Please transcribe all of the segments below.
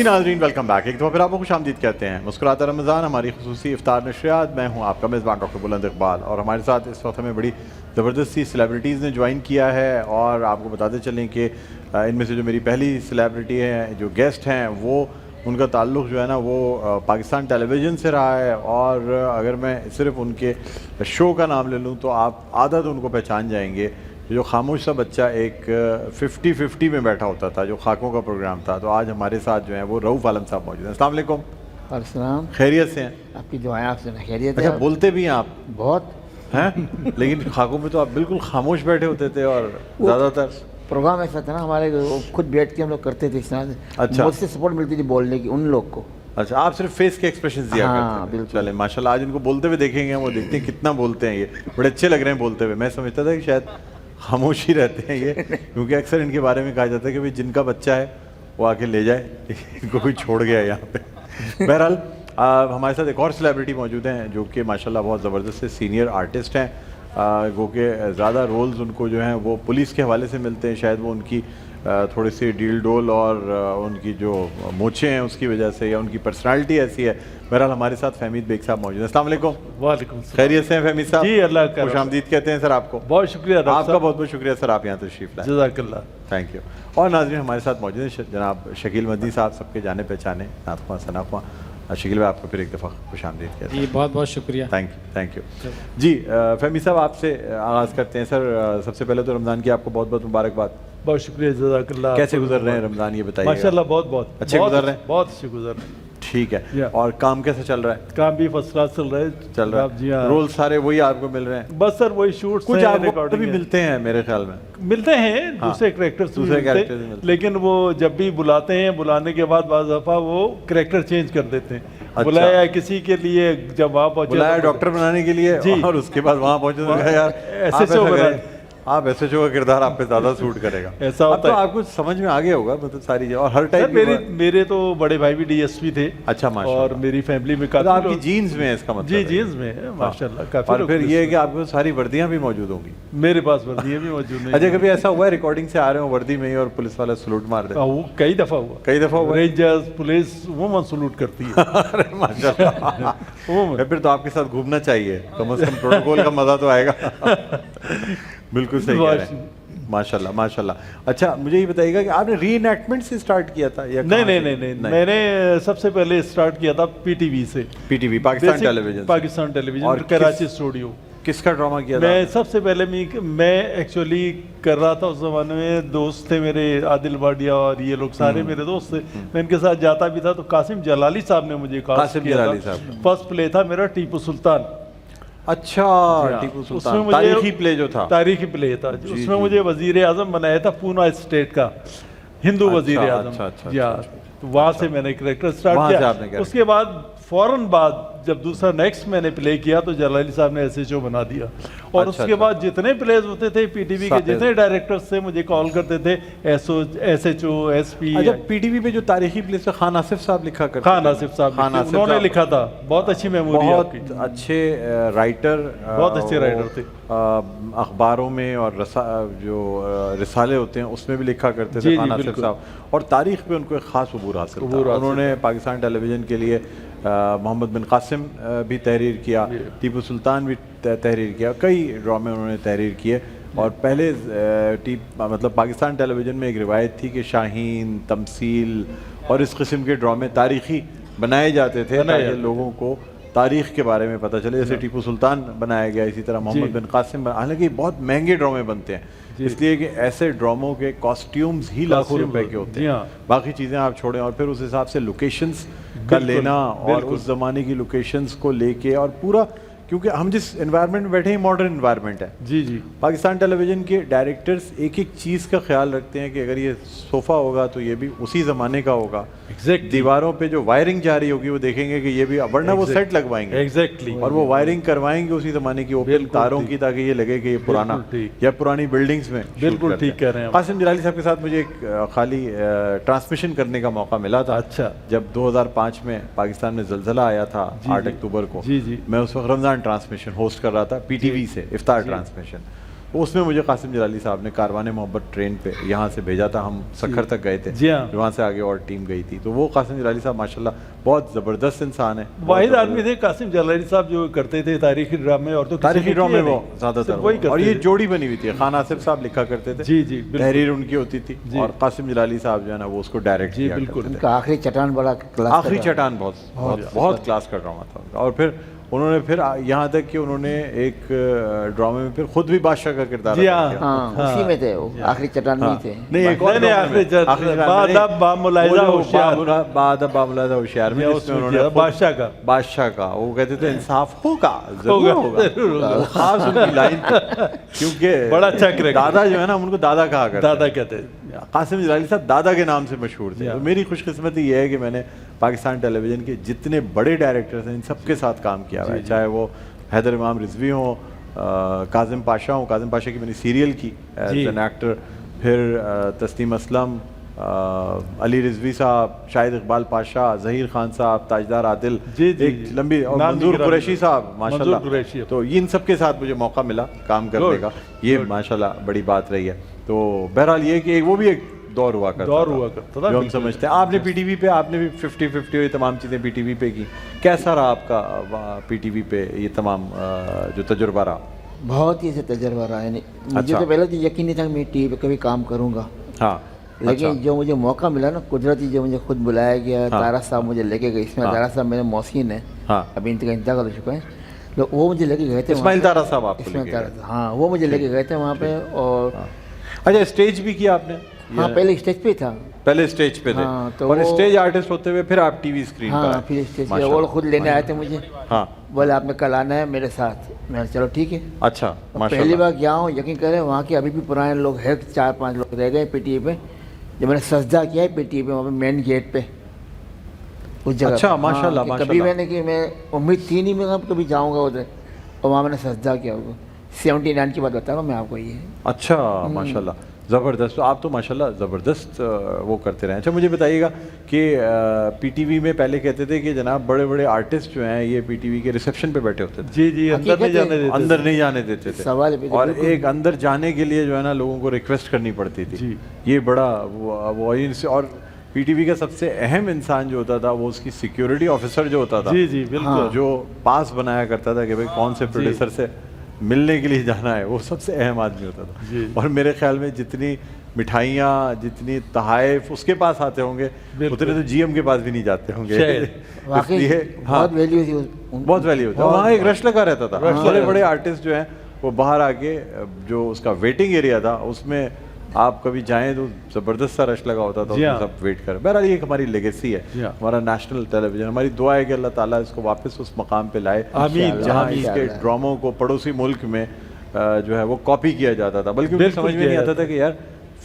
جی ناظرین welcome back. ایک دفعہ پھر آپ کو خوش آمدید کہتے ہیں. مسکراتا رمضان ہماری خصوصی افطار نشریات. میں ہوں آپ کا میزبان ڈاکٹر بلند اقبال, اور ہمارے ساتھ اس وقت ہمیں بڑی زبردستی سیلیبریٹیز نے جوائن کیا ہے. اور آپ کو بتاتے چلیں کہ ان میں سے جو میری پہلی سیلیبریٹی ہے, جو گیسٹ ہیں, وہ ان کا تعلق جو ہے نا وہ پاکستان ٹیلی ویژن سے رہا ہے. اور اگر میں صرف ان کے شو کا نام لے لوں تو آپ آدھا تو ان کو پہچان جائیں گے. جو خاموش سا بچہ ایک 50-50 میں بیٹھا ہوتا تھا, جو خاکوں کا پروگرام تھا, تو آج ہمارے ساتھ جو ہیں وہ رؤوف عالم صاحب موجود ہیں. السلام علیکم. السلام. خیریت سے ہیں؟ آپ کی دعائیں آپ سے خیریت ہے. اچھا, بولتے بھی ہیں آپ بہت ہیں, لیکن خاکوں میں تو آپ بالکل خاموش بیٹھے ہوتے تھے. اور زیادہ تر پروگرام ایسا تھا نا ہمارے, خود بیٹھ کے ہم لوگ کرتے تھے اس طرح سے. اچھا, مجھ سے سپورٹ ملتی تھی بولنے کی ان لوگ کو. اچھا, آپ صرف فیس کے ایکسپریشنز دیا کرتے ہیں. چلیں ماشاء اللہ, آج ان کو بولتے ہوئے دیکھیں گے, وہ دیکھتے ہیں کتنا بولتے ہیں. یہ بڑے اچھے لگ رہے ہیں بولتے ہوئے. میں سمجھتا تھا کہ شاید خاموش ہی رہتے ہیں یہ, کیونکہ اکثر ان کے بارے میں کہا جاتا ہے کہ جن کا بچہ ہے وہ آ کے لے جائے, ان کو کوئی چھوڑ گیا ہے یہاں پہ. بہرحال ہمارے ساتھ ایک اور سیلیبریٹی موجود ہیں جو کہ ماشاءاللہ بہت زبردست سے سینئر آرٹسٹ ہیں. گو کہ زیادہ رولز ان کو جو ہیں وہ پولیس کے حوالے سے ملتے ہیں. شاید وہ ان کی تھوڑی سی ڈیل ڈول اور ان کی جو موچیں ہیں اس کی وجہ سے, یا ان کی پرسنالٹی ایسی ہے. بہرحال ہمارے ساتھ فہمید بیگ صاحب موجود ہیں. السلام علیکم. وعلیکم السلام. خیریت سے ہیں فہمید صاحب؟ جی اللہ کا خوش آمدید کہتے ہیں سر آپ کو. بہت شکریہ آپ کا, بہت بہت شکریہ سر, آپ یہاں تشریف لائیں. جزاک اللہ. Thank you. اور ناظرین ہمارے ساتھ موجود ہیں جناب شکیل مدنی صاحب, سب کے جانے پہچانے نعت خواں ثنا خواں. شکیل بھائی آپ کو پھر ایک دفعہ خوش آمدید کہتے ہیں. جی بہت بہت شکریہ. Thank you. جی فہمید صاحب آپ سے آغاز کرتے ہیں. سر سب سے پہلے تو رمضان کی آپ کو بہت بہت مبارکباد. بہت شکریہ, جزاک اللہ. کیسے گزر رہے ہیں رمضان, یہ بتائیے. ماشاء اللہ بہت اچھے گزر رہے ہیں. بہت اچھے گزر رہے ہیں. ٹھیک ہے. اور کام کیسے چل رہا ہے؟ کام بھی فرسٹ کلاس چل رہا ہے. جی ہاں. رول سارے وہی آپ کو مل رہے ہیں؟ بس سر وہی شوٹ کچھ آپ کو بھی ملتے ہیں میرے خیال میں. ملتے ہیں دوسرے کریکٹرز ملتے, لیکن وہ جب بھی بلاتے ہیں, بلانے کے بعد بعض دفعہ وہ کریکٹر چینج کر دیتے ہیں. بلایا کسی کے لیے, جب وہاں پہنچے بلایا ڈاکٹر بنانے کے لیے, اور اس کے بعد وہاں پہنچے تو یار ایسے آپ ایسے جو کا کردار آپ پہ زیادہ سوٹ کرے گا. ایسا ہوتا ہے. آپ کو سمجھ میں آگے ہوگا مطلب ساری جگہ. اور ہر ٹائپ میرے تو بڑے بھائی بھی ڈی ایس پی تھے. اچھا ماشاءاللہ. اور میری فیملی میں کافی آپ کی جینز میں ہے اس کا مطلب. جی جینز میں ہے ماشاءاللہ کافی. اور پھر یہ ہے کہ آپ کو ساری وردیاں بھی موجود ہوں گی. میرے پاس وردیاں بھی موجود ہیں. اچھا, کبھی ایسا ہوا ہے ریکارڈنگ سے آ رہے ہوں وردی میں ہی اور پولیس والا سلوٹ مار دے؟ وہ کئی دفعہ ہوا. رینجرز پولیس عموماً سلوٹ کرتی ہے. ارے ماشاءاللہ. پھر تو آپ کے ساتھ گھومنا چاہیے, کم از کم پروٹوکول کا مزہ تو آئے گا. بالکل صحیح کہہ رہے ہیں. ماشاءاللہ ماشاءاللہ. اچھا مجھے یہ بتائیے گا کہ آپ نے ری انیکٹمنٹ سے اسٹارٹ کیا تھا یا؟ نہیں, میں نے سب سے پہلے اسٹارٹ کیا تھا پی ٹی وی سے. پی ٹی وی پاکستان ٹیلی ویژن. پاکستان ٹیلی ویژن اور کراچی اسٹوڈیو. کس کا ڈرامہ کیا تھا؟ میں سب سے پہلے میں ایکچولی کر رہا تھا اس زمانے میں, دوست تھے میرے عادل واڈیا اور یہ لوگ سارے میرے دوست تھے, میں ان کے ساتھ جاتا بھی تھا. تو قاسم جلالی صاحب نے مجھے کاسٹ کیا تھا. فرسٹ پلے تھا میرا ٹیپو سلطان. اچھا, ٹیپو سلطان تاریخی پلے جو تھا. تاریخی پلے تھا. اس میں مجھے وزیر اعظم بنایا تھا پونا اسٹیٹ کا, ہندو وزیر اعظم. وہاں سے میں نے کریکٹر اسٹارٹ کیا. اس کے بعد فوراً بعد جب دوسرا نیکسٹ میں نے پلے کیا تو جلالی صاحب نے ایس ایچ او بنا دیا. اور اس کے بعد جتنے پلیز ہوتے تھے پی ٹی وی کے, جتنے ڈائریکٹرز تھے مجھے کال کرتے تھے, S H O, S P. اچھا, پی ٹی وی پہ جو تاریخی پلیز تھا خان آصف صاحب لکھا کرتے. خان آصف صاحب انہوں نے لکھا تھا. بہت اچھی میموری ہے. بہت اچھے رائٹر, بہت اچھے رائٹر تھے. اخباروں میں اور جو رسالے ہوتے ہیں اس میں بھی لکھا کرتے تھے خان آصف صاحب. اور تاریخ پہ ان کو ایک خاص عبور حاصل تھا. انہوں نے پاکستان ٹیلی ویژن کے لیے محمد بن قاسم بھی تحریر کیا, ٹیپو سلطان بھی تحریر کیا, کئی ڈرامے انہوں نے تحریر کیے. اور پہلے مطلب پاکستان ٹیلی ویژن میں ایک روایت تھی کہ شاہین, تمثیل اور اس قسم کے ڈرامے تاریخی بنائے جاتے تھے تاکہ لوگوں کو تاریخ کے بارے میں پتہ چلے. جیسے ٹیپو سلطان بنایا گیا, اسی طرح محمد بن قاسم. حالانکہ بہت مہنگے ڈرامے بنتے ہیں, اس لیے کہ ایسے ڈراموں کے کاسٹیومز ہی لاکھوں روپے کے ہوتے ہیں. باقی چیزیں آپ چھوڑیں, اور پھر اس حساب سے لوکیشنز کا لینا, اور اس زمانے کی لوکیشنز کو لے کے, اور پورا, کیونکہ ہم جس انوائرمنٹ میں بیٹھے ہیں ماڈرن انوائرمنٹ ہے. جی. پاکستان ٹیلی ویژن کے ڈائریکٹرز ایک ایک چیز کا خیال رکھتے ہیں کہ اگر یہ صوفہ ہوگا تو یہ بھی اسی زمانے کا ہوگا. دیواروں پہ جو وائرنگ جاری ہوگی وہ دیکھیں گے کہ یہ بھی, ورنہ وہ سیٹ لگوائیں گے. اور وہ وائرنگ کروائیں گے اسی زمانے کی اوپن تاروں کی, تاکہ یہ لگے کہ یہ پرانا یا پرانی بلڈنگز میں. بالکل ٹھیک کہہ رہے ہیں. قاسم جلالی صاحب کے ساتھ مجھے ایک خالی ٹرانسمیشن کرنے کا موقع ملا تھا. اچھا. جب 2005 میں پاکستان میں زلزلہ آیا تھا 8 اکتوبر کو, میں اس وقت رمضان ٹرانسمیشن ہوسٹ کر رہا تھا پی ٹی وی سے, افطار ٹرانسمیشن. اس میں مجھے قاسم جلالی صاحب نے کاروان محبت ٹرین پہ یہاں سے بھیجا تھا, ہم سکھر تک گئے تھے, وہاں سے آگے اور ٹیم گئی تھی. تو وہ قاسم جلالی صاحب ماشاءاللہ بہت زبردست انسان ہے, واحد آدمی تھے قاسم جلالی صاحب جو کرتے تھے تاریخی ڈرامے, اور تو تاریخی ڈرامے وہ زیادہ تر, اور یہ جوڑی بنی ہوئی تھی, خان آصف صاحب لکھا کرتے تھے, جی جی تحریر ان کی ہوتی تھی, اور قاسم جلالی صاحب جو ہے نا وہ اس کو ڈائریکٹ کیا کرتے تھے. آخری چٹان بڑا کلاس, آخری چٹان بہت کلاس کا ڈرامہ تھا. اور پھر انہوں نے پھر یہاں تک کہ انہوں نے ایک ڈرامے میں پھر خود بھی بادشاہ کا کردار ادا کیا. ہاں اسی میں تھے وہ, آخری چٹان نہیں تھے. نہیں ایک اور بادب باملاحظہ ہوشیار, بادب باملاحظہ ہوشیار میں جس میں انہوں نے بادشاہ کا وہ کہتے تھے انصاف ہوگا, ضرور ہوگا, خاص ان کی لائن تھی, کیونکہ بڑا اچھا دادا جو ہے نا ان کو دادا کہا کرتے, دادا کہتے ہیں. قاسم جلالی صاحب دادا کے نام سے مشہور تھے. میری خوش قسمتی یہ ہے کہ میں نے پاکستان ٹیلی ویژن کے جتنے بڑے ڈائریکٹرز ہیں ان سب کے ساتھ کام کیا ہے, چاہے وہ حیدر امام رضوی ہوں, کاظم پاشا ہوں, کاظم پاشا کی میں نے سیریل کی ایز این ایکٹر, پھر تسنیم اسلم, علی رضوی صاحب, شاہد اقبال پاشا, ظہیر خان صاحب, تاجدار عادل, ایک لمبی, اور منظور قریشی صاحب ماشاءاللہ. تو ان سب کے ساتھ مجھے موقع ملا کام کرنے کا, یہ ماشاءاللہ بڑی بات رہی ہے. تو بہرحال یہ کہ وہ بھی ایک دور ہوا کرتا تھا جو ہم سمجھتے ہیں. آپ نے پی ٹی وی پہ, آپ نے بھی 50-50 یہ تمام چیزیں پی ٹی وی پہ کی, کیسا رہا آپ کا پی ٹی وی پہ یہ تمام جو تجربہ رہا؟ بہت ہی سے تجربہ رہا. یعنی مجھے تو پہلے تو یقین نہیں تھا کہ میں ٹی وی پہ کبھی کام کروں گا, ہاں, لیکن جو مجھے موقع ملا نا قدرتی, جو مجھے خود بلایا گیا, تارا صاحب مجھے لے کے گئے. اس میں تارا صاحب میرے محسن ہیں, ابھی انتقال ہو چکا ہے, وہ مجھے لے کے گئے تھے. اسماعیل تارا صاحب آپ کو, ہاں وہ مجھے لے کے گئے تھے وہاں پہ. اور اچھا اسٹیج بھی کیا آپ نے؟ ہاں پہلے اسٹیج پہ تھا, پہلے اسٹیج پہ تھے, اور اسٹیج آرٹسٹ ہوتے ہوئے پھر آپ ٹی وی اسکرین پر. ہاں پھر اسٹیج پہ وہ خود لینے آئے تھے مجھے, ہاں بولے آپ نے کل آنا ہے میرے ساتھ. میں چلو ٹھیک ہے. اچھا پہلی بار گیا ہوں, یقین کریں وہاں کے ابھی بھی پرانے لوگ ہیں, 4-5 لوگ رہ گئے پی ٹی وی پہ. جب میں نے سجدہ کیا ہے پی ٹی وی پہ وہاں پہ مین گیٹ پہ اس جگہ. اچھا ماشاءاللہ. کبھی میں نے کہ میں امید تھی نہیں میں کبھی جاؤں گا ادھر, اور وہاں میں نے سجدہ کیا ہوگا. 79 کی بات بتا رہا ہوں میں آپ کو. یہ اچھا ماشاءاللہ, زبردست. تو آپ تو ماشاءاللہ زبردست وہ کرتے رہے. اچھا مجھے بتائیے گا کہ پی ٹی وی میں پہلے کہتے تھے کہ جناب بڑے بڑے آرٹسٹ جو ہیں یہ پی ٹی وی کے ریسیپشن پہ بیٹھے ہوتے تھے. جی جی, اندر نہیں جانے دیتے تھے, اور ایک اندر جانے کے لیے جو ہے نا لوگوں کو ریکویسٹ کرنی پڑتی تھی. یہ بڑا وہ, اور پی ٹی وی کا سب سے اہم انسان جو ہوتا تھا وہ اس کی سیکیورٹی آفیسر جو ہوتا تھا, جی جی بالکل, جو پاس بنایا کرتا تھا کہ بھائی کون سے پروڈیوسر سے ملنے کے لیے جانا ہے, وہ سب سے اہم آدمی ہوتا تھا. اور میرے خیال میں جتنی مٹھائیاں, جتنی تحائف اس کے پاس آتے ہوں گے اتنے تو جی ایم کے پاس بھی نہیں جاتے ہوں گے. بہت ویلیو تھی, بہت ویلیو ہوتا. وہاں ایک رش لگا رہتا تھا. بڑے بڑے آرٹسٹ جو ہیں وہ باہر آ کے, جو اس کا ویٹنگ ایریا تھا اس میں آپ کبھی جائیں تو زبردست سا رش لگا ہوتا تھا, سب ویٹ کریں. بہرحال یہ ہماری لیگیسی ہے, ہمارا نیشنل ٹیلی ویژن. ہماری دعا ہے کہ اللہ تعالیٰ اس کو واپس اس مقام پہ لائے جہاں اس کے ڈراموں کو پڑوسی ملک میں جو ہے وہ کاپی کیا جاتا تھا. بلکہ مجھے سمجھ میں نہیں آتا تھا کہ یار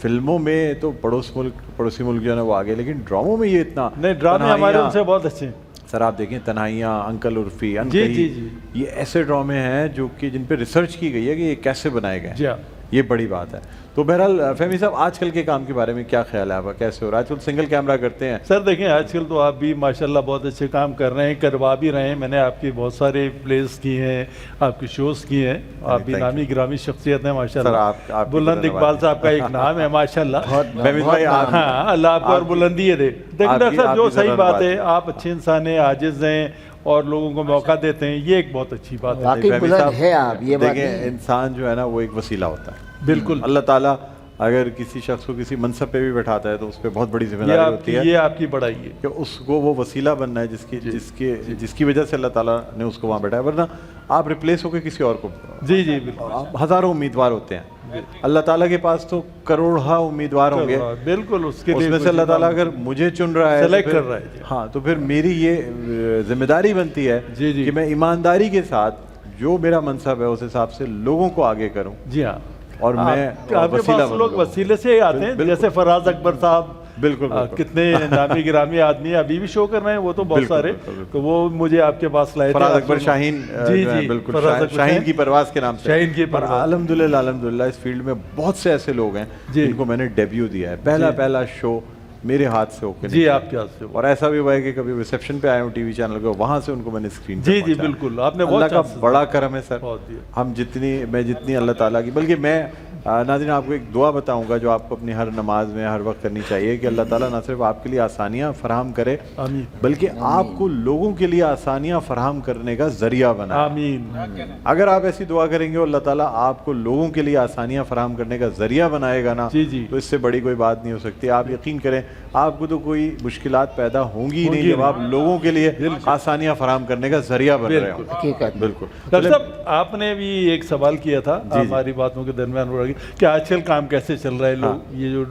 فلموں میں تو پڑوسی ملک جو ہے نا وہ آگے, لیکن ڈراموں میں یہ اتنا نہیں. ڈرامے ہمارے ان سے بہت اچھے ہیں سر. آپ دیکھیں تنہائیاں, انکل عرفی, یہ ایسے ڈرامے ہیں جو کہ جن پہ ریسرچ کی گئی ہے کہ یہ کیسے بنائے گئے, یہ بڑی بات ہے. تو بہرحال فہمی صاحب آج کل کے کام کے بارے میں کیا خیال ہے آپ کا, کیسے ہو رہا ہے؟ آج کل سنگل کیمرہ کرتے ہیں سر. دیکھیں آج کل تو آپ بھی ماشاءاللہ بہت اچھے کام کر رہے ہیں, کروا بھی رہے ہیں. میں نے آپ کی بہت سارے پلیز کی ہیں, آپ کی شوز کی ہیں, آپ بھی نامی گرامی شخصیت ہیں ماشاءاللہ. بلند اقبال صاحب کا ایک نام ہے ماشاءاللہ. ہاں اللہ آپ کو اور بلندی دے. دیکھیں ڈاکٹر صاحب جو صحیح بات ہے, آپ اچھے انسان ہیں, عاجز ہیں, اور لوگوں کو موقع دیتے ہیں, یہ ایک بہت اچھی بات ہے. دیکھیں انسان جو ہے نا وہ ایک وسیلہ ہوتا ہے. بالکل, اللہ تعالیٰ اگر کسی شخص کو کسی منصب پہ بھی بیٹھاتا ہے تو اس پہ بہت بڑی ذمہ داری ہوتی ہے. یہ آپ کی بڑائی ہے کہ اس کو وہ وسیلہ بننا ہے جس کی وجہ سے اللہ تعالیٰ نے اس کو وہاں بیٹھایا. ورنہ آپ ریپلیس ہو کے کسی اور کو, جی جی بالکل, ہزاروں امیدوار ہوتے ہیں, اللہ تعالیٰ کے پاس تو کروڑوں امیدوار ہوں گے. بالکل, اس میں سے اللہ تعالیٰ اگر مجھے چن رہا ہے, سلیکٹ کر رہا ہے, ہاں, تو پھر میری یہ ذمہ داری بنتی ہے کہ میں ایمانداری کے ساتھ جو میرا منصب ہے اس حساب سے لوگوں کو آگے کروں. جی ہاں, اور میں آپ کے پاس لوگ وسیلے سے آتے ہیں, جیسے فراز اکبر صاحب, بالکل کتنے نامی گرامی آدمی ہیں, ابھی بھی شو کر رہے ہیں وہ تو بہت سارے, تو وہ مجھے آپ کے پاس لائے تھے. فراز اکبر شاہین, جی جی بالکل, شاہین کی پرواز کے نام سے. شاہین کی پرواز. الحمدللہ اس فیلڈ میں بہت سے ایسے لوگ ہیں جن کو میں نے ڈیبیو دیا ہے. پہلا شو میرے ہاتھ سے ہو کے جی آپ کے ہاتھ سے. اور ایسا بھی ہوا ہے کہ کبھی ریسیپشن پہ آئے ہوں ٹی وی چینل کو, وہاں سے ان کو میں نے اسکرین. جی جی بالکل, آپ نے اللہ کا بڑا کرم ہے سر. ہم جتنی اللہ تعالیٰ کی, بلکہ میں ناظرین آپ کو ایک دعا بتاؤں گا جو آپ کو اپنی ہر نماز میں ہر وقت کرنی چاہیے کہ اللہ تعالیٰ نہ صرف آپ کے لیے آسانیاں فراہم کرے بلکہ آپ کو لوگوں کے لیے آسانیاں فراہم کرنے کا ذریعہ بنائے. آمین. اگر آپ ایسی دعا کریں گے اللہ تعالیٰ آپ کو لوگوں کے لیے آسانیاں فراہم کرنے کا ذریعہ بنائے گا نا, تو اس سے بڑی کوئی بات نہیں ہو سکتی. آپ یقین کریں آپ کو تو کوئی مشکلات پیدا ہوں گی نہیں جب آپ لوگوں کے لیے آسانیاں فراہم کرنے کا ذریعہ بن رہے ہوں. بالکل. ڈاکٹر صاحب آپ نے بھی ایک سوال کیا تھا ہماری باتوں کے درمیان کہ آج کل کام کیسے چل رہا ہے, لوگ یہ جو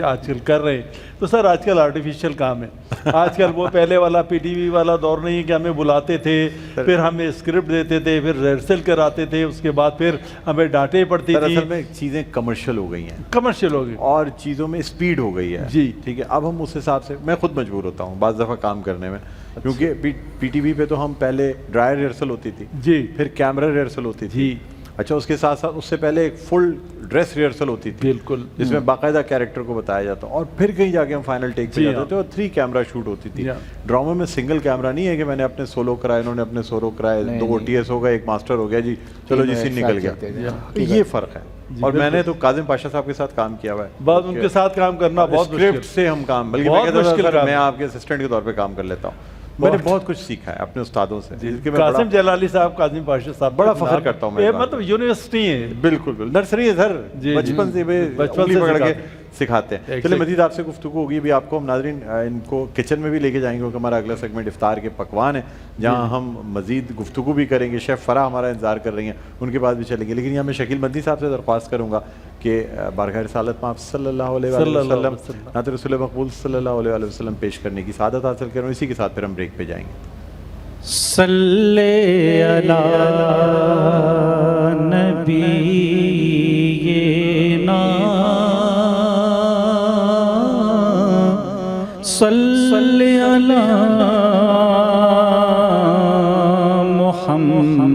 آج کل کر رہے ہیں, تو سر آج کل آرٹیفیشیل کام ہے. آج کل وہ پہلے والا پی ٹی وی والا دور نہیں ہے کہ ہمیں بلاتے تھے, پھر ہمیں اسکرپٹ دیتے تھے, پھر ریہرسل کراتے تھے, اس کے بعد پھر ہمیں ڈانٹے پڑتی تھی. اصل میں چیزیں کمرشل ہو گئی ہیں, کمرشل ہو گئی اور چیزوں میں اسپیڈ ہو گئی ہے. جی ٹھیک ہے. اب ہم اس حساب سے, میں خود مجبور ہوتا ہوں بعض دفعہ کام کرنے میں, کیونکہ پی ٹی وی پہ تو ہم پہلے ڈرائی ریہرسل ہوتی تھی, جی پھر کیمرہ ریہرسل ہوتی تھی. اچھا, اس کے ساتھ ساتھ اس سے پہلے ایک فل ڈریس ریہرسل ہوتی تھی, بالکل, جس میں باقاعدہ کیریکٹر کو بتایا جاتا, اور پھر کہیں جا کے ہم فائنل ٹیک پہ جاتے تھے, اور 3 کیمرہ شوٹ ہوتی تھی. ڈرامے میں سنگل کیمرہ نہیں ہے کہ میں نے اپنے سولو کرائے, انہوں نے اپنے سولو کرائے, 2 OTS ہو گئے, ایک ماسٹر ہو گیا, جی چلو جی سین نکل گیا. یہ فرق ہے. اور میں نے تو کاظم پاشا صاحب کے ساتھ کام کیا ہوا ہے, بعد ان کے ساتھ کام کرنا بہت اسکرپٹ سے ہم کام, بلکہ میں کہتا ہوں میں آپ کے اسسٹنٹ کے طور پہ کام کر لیتا ہوں. میں نے بہت کچھ سیکھا ہے اپنے استادوں سے. قاسم جلالی صاحب, کاظم پاشا صاحب, بڑا فخر کرتا ہوں میں. مطلب یونیورسٹی ہے, بالکل نرسری ہے سر, بچپن سے پکڑ کے سکھاتے ہیں. چلے مزید آپ سے گفتگو ہوگی. بھی آپ کو ہم ناظرین ان کو کچن میں بھی لے کے جائیں گے, کیونکہ ہمارا اگلا سیگمنٹ افطار کے پکوان ہے, جہاں ہم مزید گفتگو بھی کریں گے. شیف فرح ہمارا انتظار کر رہی ہیں, ان کے بعد بھی چلیں گے. لیکن یہاں میں شکیل مدنی صاحب سے درخواست کروں گا کہ بارگاہ رسالت میں آپ صلی اللہ علیہ وسلم نعت رسول مقبول صلی اللہ علیہ وسلم پیش کرنے کی سعادت حاصل کریں. اسی کے ساتھ پھر ہم بریک پہ جائیں گے. صلی علی نبینا صلی علی محمد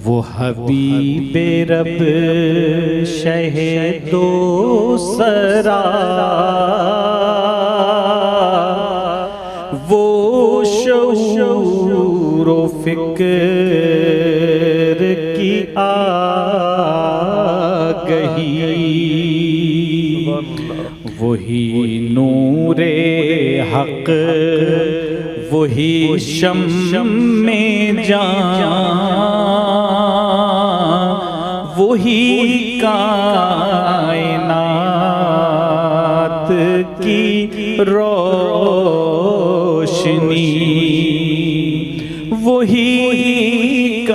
وہ حبیب رب شہد و سرا وہ شعور و فکر کی آگہی وہی نور حق وہی شمع جان وہی کائنات کی روشنی وہی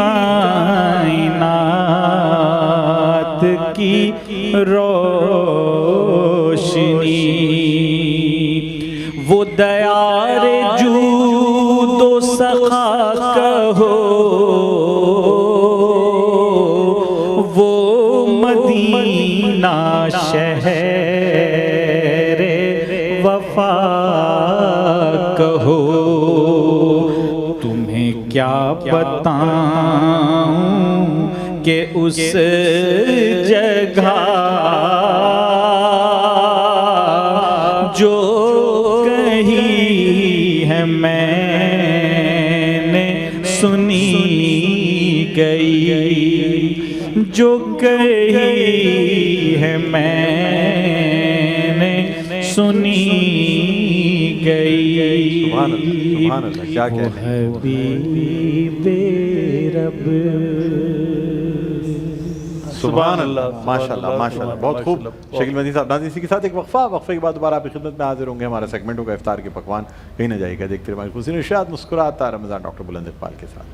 کائنات کی روشنی وہ دیار جود و سخا کہو وہ مدینہ شہر وفا کہو تمہیں کیا بتاؤں کہ اس جگہ جو کہی ہے میں نے سنی گئی جو کہی ہے میں نے سنی گئی سبحان اللہ کیا کہہ رہے ہیں حبیب رب سبحان اللہ ماشاءاللہ ماشاءاللہ بہت خوب شکیل مدنی صاحب. ناظرین اسی کے ساتھ ایک وقفے کے بعد دوبارہ آپ کی خدمت میں حاضر ہوں گے. ہمارا سیگمنٹ ہوگا افطار کے پکوان, کہیں نہ جائے گا. دیکھتے رہیے ارشاد مسکراتا رمضان ڈاکٹر بلند اقبال کے ساتھ.